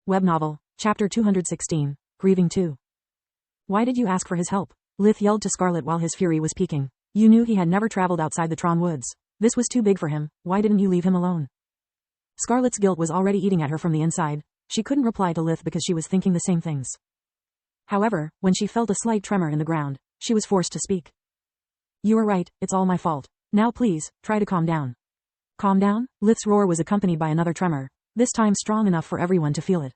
Web Novel, Chapter 216, Grieving 2. Why did you ask for his help? Lith yelled to Scarlet while his fury was peaking. You knew he had never traveled outside the Tron woods. This was too big for him. Why didn't you leave him alone? Scarlet's guilt was already eating at her from the inside. She couldn't reply to Lith because she was thinking the same things. However, when she felt a slight tremor in the ground, she was forced to speak. You were right, it's all my fault. Now please, try to calm down. Calm down? Lith's roar was accompanied by another tremor, this time strong enough for everyone to feel it.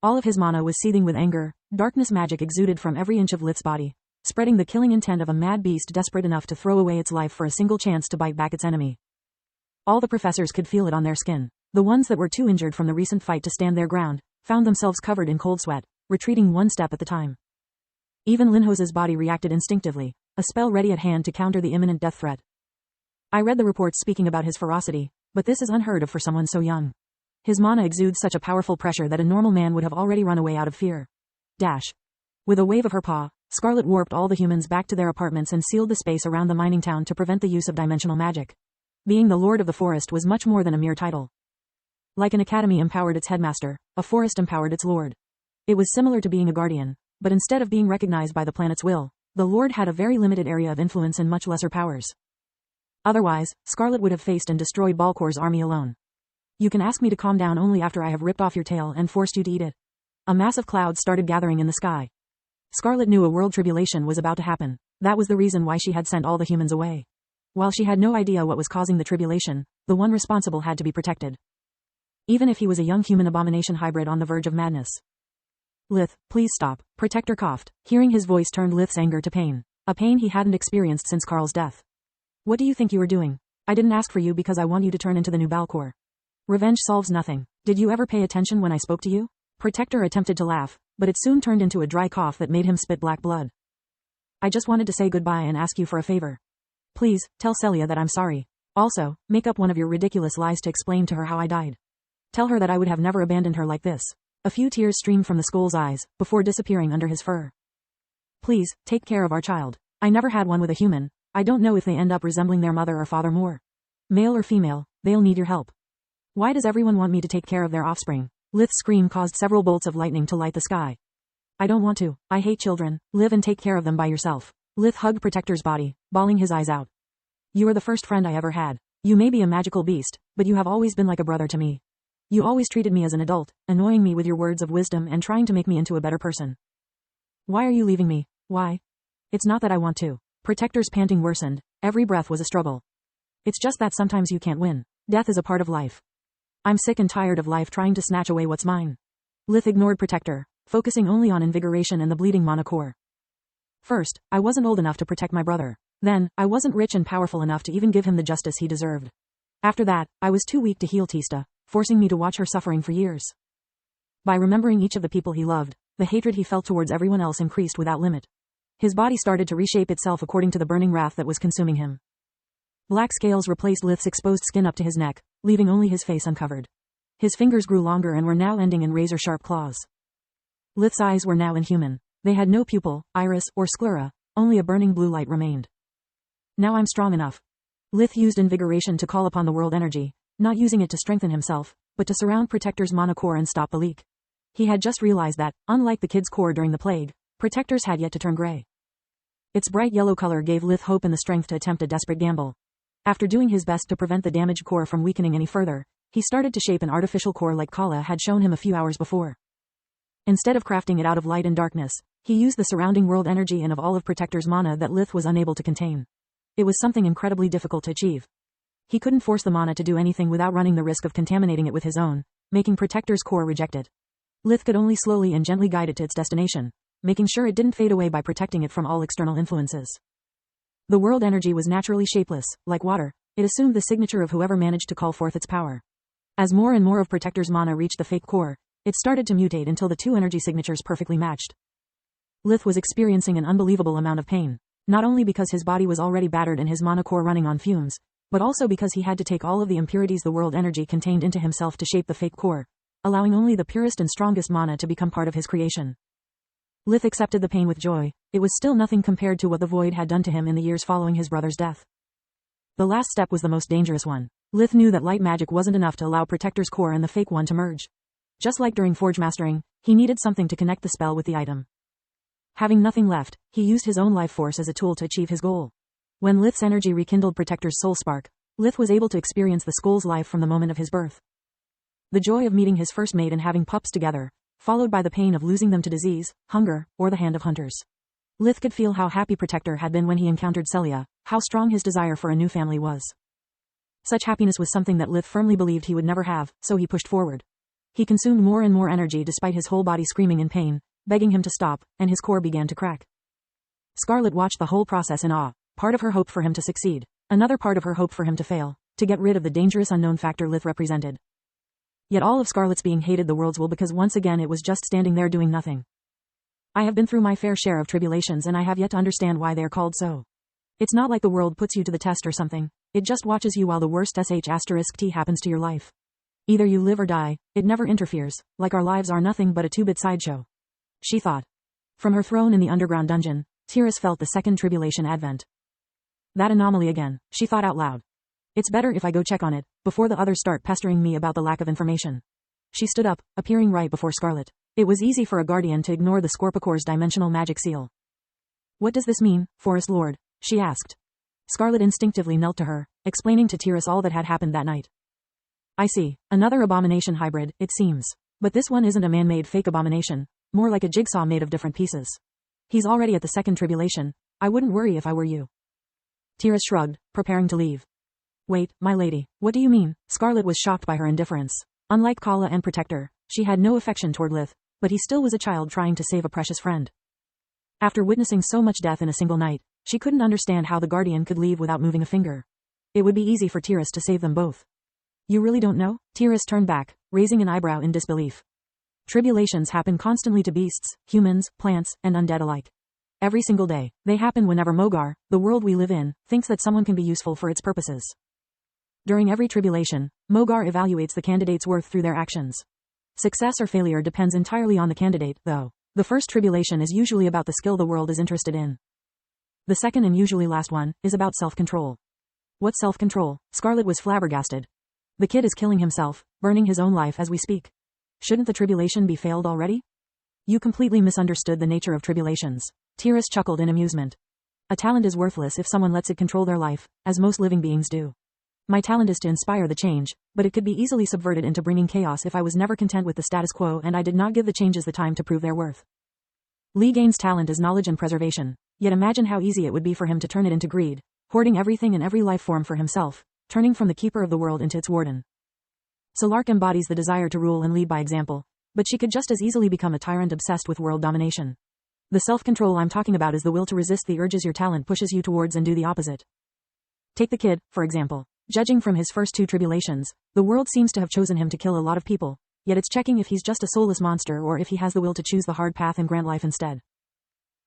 All of his mana was seething with anger, darkness magic exuded from every inch of Lith's body, spreading the killing intent of a mad beast desperate enough to throw away its life for a single chance to bite back its enemy. All the professors could feel it on their skin. The ones that were too injured from the recent fight to stand their ground, found themselves covered in cold sweat, retreating one step at the time. Even Linhose's body reacted instinctively, a spell ready at hand to counter the imminent death threat. I read the reports speaking about his ferocity, but this is unheard of for someone so young. His mana exudes such a powerful pressure that a normal man would have already run away out of fear. Dash. With a wave of her paw, Scarlet warped all the humans back to their apartments and sealed the space around the mining town to prevent the use of dimensional magic. Being the Lord of the Forest was much more than a mere title. Like an academy empowered its headmaster, a forest empowered its lord. It was similar to being a guardian, but instead of being recognized by the planet's will, the lord had a very limited area of influence and much lesser powers. Otherwise, Scarlet would have faced and destroyed Balcor's army alone. You can ask me to calm down only after I have ripped off your tail and forced you to eat it. A mass of clouds started gathering in the sky. Scarlet knew a world tribulation was about to happen. That was the reason why she had sent all the humans away. While she had no idea what was causing the tribulation, the one responsible had to be protected. Even if he was a young human abomination hybrid on the verge of madness. Lith, please stop, Protector coughed. Hearing his voice turned Lith's anger to pain. A pain he hadn't experienced since Carl's death. What do you think you were doing? I didn't ask for you because I want you to turn into the new Balcor. Revenge solves nothing. Did you ever pay attention when I spoke to you? Protector attempted to laugh, but it soon turned into a dry cough that made him spit black blood. I just wanted to say goodbye and ask you for a favor. Please, tell Celia that I'm sorry. Also, make up one of your ridiculous lies to explain to her how I died. Tell her that I would have never abandoned her like this. A few tears streamed from the skull's eyes, before disappearing under his fur. Please, take care of our child. I never had one with a human. I don't know if they end up resembling their mother or father more. Male or female, they'll need your help. Why does everyone want me to take care of their offspring? Lith's scream caused several bolts of lightning to light the sky. I don't want to. I hate children. Live and take care of them by yourself. Lith hugged Protector's body, bawling his eyes out. You are the first friend I ever had. You may be a magical beast, but you have always been like a brother to me. You always treated me as an adult, annoying me with your words of wisdom and trying to make me into a better person. Why are you leaving me? Why? It's not that I want to. Protector's panting worsened. Every breath was a struggle. It's just that sometimes you can't win. Death is a part of life. I'm sick and tired of life trying to snatch away what's mine. Lith ignored Protector, focusing only on invigoration and the bleeding mana core. First, I wasn't old enough to protect my brother. Then, I wasn't rich and powerful enough to even give him the justice he deserved. After that, I was too weak to heal Tista, forcing me to watch her suffering for years. By remembering each of the people he loved, the hatred he felt towards everyone else increased without limit. His body started to reshape itself according to the burning wrath that was consuming him. Black scales replaced Lith's exposed skin up to his neck, leaving only his face uncovered. His fingers grew longer and were now ending in razor-sharp claws. Lith's eyes were now inhuman. They had no pupil, iris, or sclera, only a burning blue light remained. Now I'm strong enough. Lith used invigoration to call upon the world energy, not using it to strengthen himself, but to surround Protector's mana core and stop the leak. He had just realized that, unlike the kid's core during the plague, Protector's had yet to turn gray. Its bright yellow color gave Lith hope and the strength to attempt a desperate gamble. After doing his best to prevent the damaged core from weakening any further, he started to shape an artificial core like Kala had shown him a few hours before. Instead of crafting it out of light and darkness, he used the surrounding world energy and of all of Protector's mana that Lith was unable to contain. It was something incredibly difficult to achieve. He couldn't force the mana to do anything without running the risk of contaminating it with his own, making Protector's core reject it. Lith could only slowly and gently guide it to its destination, making sure it didn't fade away by protecting it from all external influences. The world energy was naturally shapeless, like water. It assumed the signature of whoever managed to call forth its power. As more and more of Protector's mana reached the fake core, it started to mutate until the two energy signatures perfectly matched. Lith was experiencing an unbelievable amount of pain, not only because his body was already battered and his mana core running on fumes, but also because he had to take all of the impurities the world energy contained into himself to shape the fake core, allowing only the purest and strongest mana to become part of his creation. Lith accepted the pain with joy. It was still nothing compared to what the void had done to him in the years following his brother's death. The last step was the most dangerous one. Lith knew that light magic wasn't enough to allow Protector's core and the fake one to merge. Just like during Forge Mastering, he needed something to connect the spell with the item. Having nothing left, he used his own life force as a tool to achieve his goal. When Lith's energy rekindled Protector's soul spark, Lith was able to experience the Skull's life from the moment of his birth. The joy of meeting his first mate and having pups together, followed by the pain of losing them to disease, hunger, or the hand of hunters. Lith could feel how happy Protector had been when he encountered Celia, how strong his desire for a new family was. Such happiness was something that Lith firmly believed he would never have, so he pushed forward. He consumed more and more energy despite his whole body screaming in pain, begging him to stop, and his core began to crack. Scarlet watched the whole process in awe. Part of her hoped for him to succeed. Another part of her hoped for him to fail, to get rid of the dangerous unknown factor Lith represented. Yet all of Scarlet's being hated the world's will because once again it was just standing there doing nothing. I have been through my fair share of tribulations and I have yet to understand why they are called so. It's not like the world puts you to the test or something, it just watches you while the worst *T happens to your life. Either you live or die, it never interferes, like our lives are nothing but a two-bit sideshow. She thought. From her throne in the underground dungeon, Tiras felt the second tribulation advent. That anomaly again, she thought out loud. It's better if I go check on it, before the others start pestering me about the lack of information. She stood up, appearing right before Scarlet. It was easy for a guardian to ignore the Scorpicore's dimensional magic seal. What does this mean, Forest Lord? She asked. Scarlet instinctively knelt to her, explaining to Tiras all that had happened that night. I see. Another abomination hybrid, it seems. But this one isn't a man-made fake abomination, more like a jigsaw made of different pieces. He's already at the second tribulation. I wouldn't worry if I were you. Tiras shrugged, preparing to leave. Wait, my lady, what do you mean? Scarlet was shocked by her indifference. Unlike Kala and Protector, she had no affection toward Lith, but he still was a child trying to save a precious friend. After witnessing so much death in a single night, she couldn't understand how the Guardian could leave without moving a finger. It would be easy for Tiras to save them both. You really don't know? Tiras turned back, raising an eyebrow in disbelief. Tribulations happen constantly to beasts, humans, plants, and undead alike. Every single day, they happen whenever Mogar, the world we live in, thinks that someone can be useful for its purposes. During every tribulation, Mogar evaluates the candidate's worth through their actions. Success or failure depends entirely on the candidate, though. The first tribulation is usually about the skill the world is interested in. The second and usually last one, is about self-control. What self-control? Scarlet was flabbergasted. The kid is killing himself, burning his own life as we speak. Shouldn't the tribulation be failed already? You completely misunderstood the nature of tribulations. Tiras chuckled in amusement. A talent is worthless if someone lets it control their life, as most living beings do. My talent is to inspire the change, but it could be easily subverted into bringing chaos if I was never content with the status quo and I did not give the changes the time to prove their worth. Li Gain's talent is knowledge and preservation, yet imagine how easy it would be for him to turn it into greed, hoarding everything and every life form for himself, turning from the keeper of the world into its warden. Solark embodies the desire to rule and lead by example, but she could just as easily become a tyrant obsessed with world domination. The self-control I'm talking about is the will to resist the urges your talent pushes you towards and do the opposite. Take the kid, for example. Judging from his first two tribulations, the world seems to have chosen him to kill a lot of people, yet it's checking if he's just a soulless monster or if he has the will to choose the hard path and grant life instead.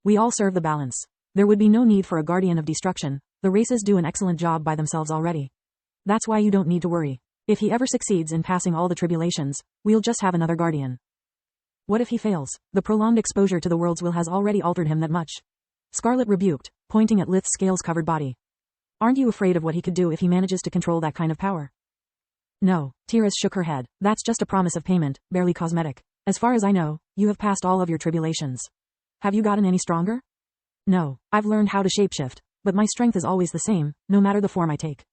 We all serve the balance. There would be no need for a guardian of destruction, the races do an excellent job by themselves already. That's why you don't need to worry. If he ever succeeds in passing all the tribulations, we'll just have another guardian. What if he fails? The prolonged exposure to the world's will has already altered him that much. Scarlet rebuked, pointing at Lith's scales-covered body. Aren't you afraid of what he could do if he manages to control that kind of power? No, Tiras shook her head. That's just a promise of payment, barely cosmetic. As far as I know, you have passed all of your tribulations. Have you gotten any stronger? No, I've learned how to shapeshift, but my strength is always the same, no matter the form I take.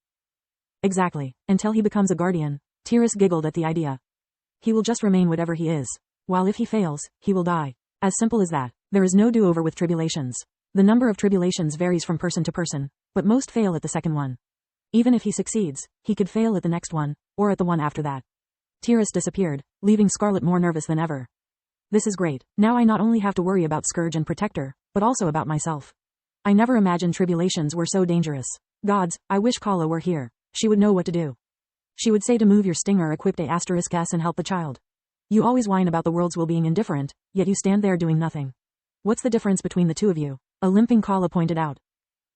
Exactly, until he becomes a guardian. Tiras giggled at the idea. He will just remain whatever he is. While if he fails, he will die. As simple as that. There is no do-over with tribulations. The number of tribulations varies from person to person, but most fail at the second one. Even if he succeeds, he could fail at the next one, or at the one after that. Tiras disappeared, leaving Scarlet more nervous than ever. This is great. Now I not only have to worry about Scourge and Protector, but also about myself. I never imagined tribulations were so dangerous. Gods, I wish Kala were here. She would know what to do. She would say to move your stinger equipped a *S and help the child. You always whine about the world's will being indifferent, yet you stand there doing nothing. What's the difference between the two of you? A limping Kala pointed out.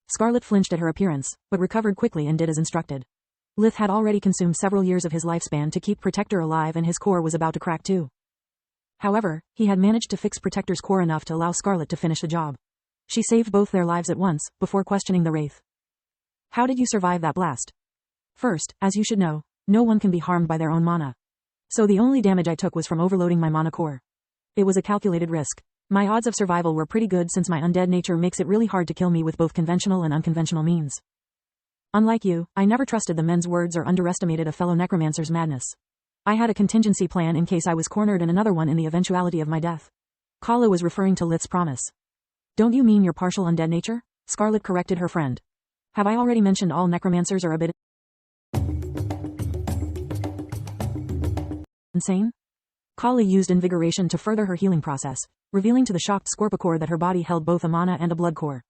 Scarlet flinched at her appearance, but recovered quickly and did as instructed. Lith had already consumed several years of his lifespan to keep Protector alive and his core was about to crack too. However, he had managed to fix Protector's core enough to allow Scarlet to finish the job. She saved both their lives at once, before questioning the Wraith. How did you survive that blast? First, as you should know, no one can be harmed by their own mana. So the only damage I took was from overloading my mana core. It was a calculated risk. My odds of survival were pretty good since my undead nature makes it really hard to kill me with both conventional and unconventional means. Unlike you, I never trusted the men's words or underestimated a fellow necromancer's madness. I had a contingency plan in case I was cornered and another one in the eventuality of my death. Kala was referring to Lith's promise. Don't you mean your partial undead nature? Scarlet corrected her friend. Have I already mentioned all necromancers are a bit insane? Kali used invigoration to further her healing process, revealing to the shocked Scorpicore that her body held both a mana and a blood core.